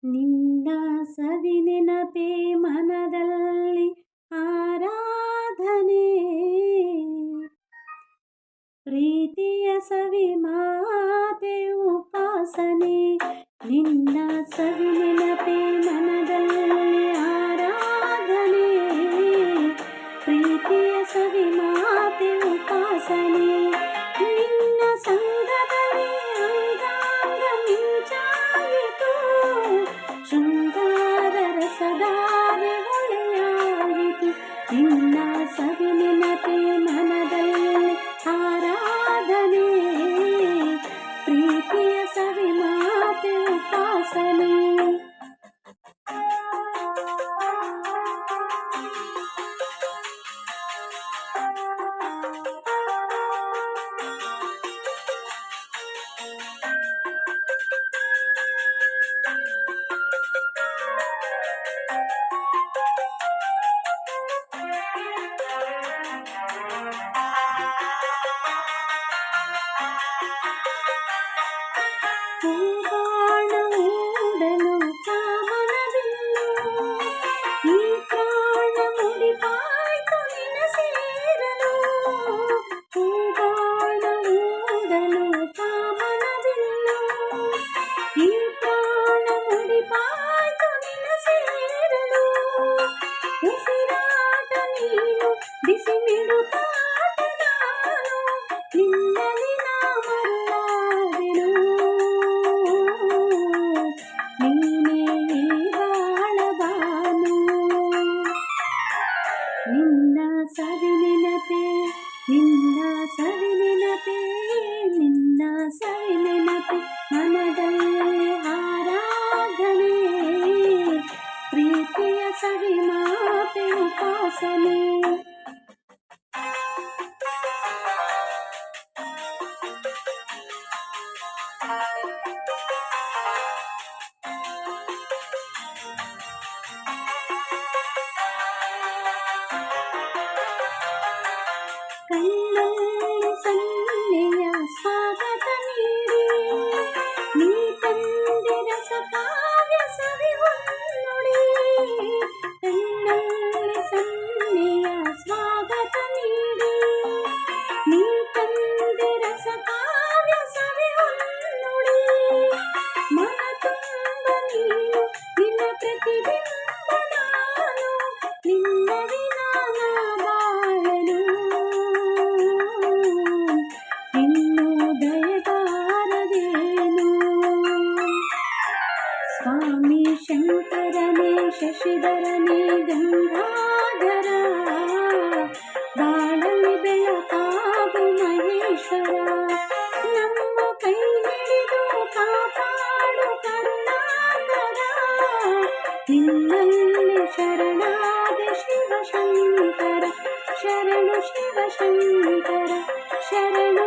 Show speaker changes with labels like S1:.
S1: ನಿನ್ನ ಸವಿ ನೆನಪೇ ಮನದಲ್ಲಿ ಆರಾಧನೆ, ಪ್ರೀತಿಯ ಸವಿ ಮಾತೆ ಉಪಾಸನೆ. ನಿನ್ನ ಸವಿ ನೆನಪೇ ಮನದಲ್ಲಿ ಆರಾಧನೆ, ಪ್ರೀತಿಯ ಸವಿ ಮಾತೆ ಉಪಾಸನೆ. ನಿನ್ನ ಸಂಗದಲ್ಲಿ ಅಂಗಾಂಗ ಮಿಂಚಾಯಿತು, ಶೃಂಗಾರ ರಸಧಾರೆ ಹೊಳೆಯಾಯಿತು. ನಿನ್ನ ಸವಿ ನೆನಪೇ ಮನದಲ್ಲಿ ಆರಾಧನೆ, ಪ್ರೀತಿಯ ಸವಿ ಮಾತೆ ಉಪಾಸನೆ. ಹೂಬಾಣವೂಡಲು ಕಾಮನವಿಲ್ಲು, ಈ ಪ್ರಾಣ ಮುಡಿಪಾಯ್ತು ನಿನ್ನ ಸೇರಲು. ಹೂಬಾಣವೂಡಲು ಕಾಮನವಿಲ್ಲು, ಈ ಪ್ರಾಣ ಮುಡಿಪಾಯ್ತು ನಿನ್ನ ಸೇರಲು. ಉಸಿರಾಟ ನೀನು, ಬಿಸಿ ಮಿಡುಕಾಟ ನಾನು, ನಿನ್ನಲ್ಲಿ ನಾ ಮರುಳಾದೆನು. ನೀನೇ ಈ ಬಾಳಬಾನು. ನಿನ್ನ ಸವಿ ನೆನಪೇ, ನಿನ್ನ ಸವಿ ನೆನಪೇ, ನಿನ್ನ ಸವಿ ನೆನಪೇ ಮನದಲ್ಲಿ ಆರಾಧನೆ, ಪ್ರೀತಿಯ ಸವಿ ಮಾತೆ ಉಪಾಸನೆ. ಕಣ್ಣಲ್ಲಿ ಸನ್ನೆಯ ಸ್ವಾಗತ ನೀಡಿ, ನೀ ತಂದೆ ರಸ ಕಾವ್ಯ ಸವಿ ಹೊನ್ನುಡಿ. ಕಣ್ಣಲ್ಲಿ ಸನ್ನೆಯ ಸ್ವಾಗತ ನೀಡಿ, ನೀ ತಂದೆ ರಸ ಕಾವ್ಯ ಸವಿ ಹೊನ್ನುಡಿ. ಮನ ತುಂಬ ನೀನು, ನಿನ್ನ ಪ್ರತಿಬಿಂಬ ನಾನು, ನಿನ್ನ ವಿನಾ ನಾ ಬಾಳನು. ಇನ್ನು ದಯಬಾರದೇನು. ಸ್ವಾಮಿ ಶಂಕರನೇ, ಶಶಿಧರನೇ, ಗಂಗಾಧರ, ಬಾಳಲಿ ಬೆಳಕಾಗು ಮಹೇಶ್ವರ. ನಮ್ಮ ಕೈ ಹಿಡಿದು ಕಾಪಾಡು ಕರುಣಾಕರ, ನಿನ್ನಲ್ಲಿ ಶರಣಾದೆ ಶಿವಶಂಕರ. ಶರಣು ಶಿವಶಂಕರ, ಶರಣು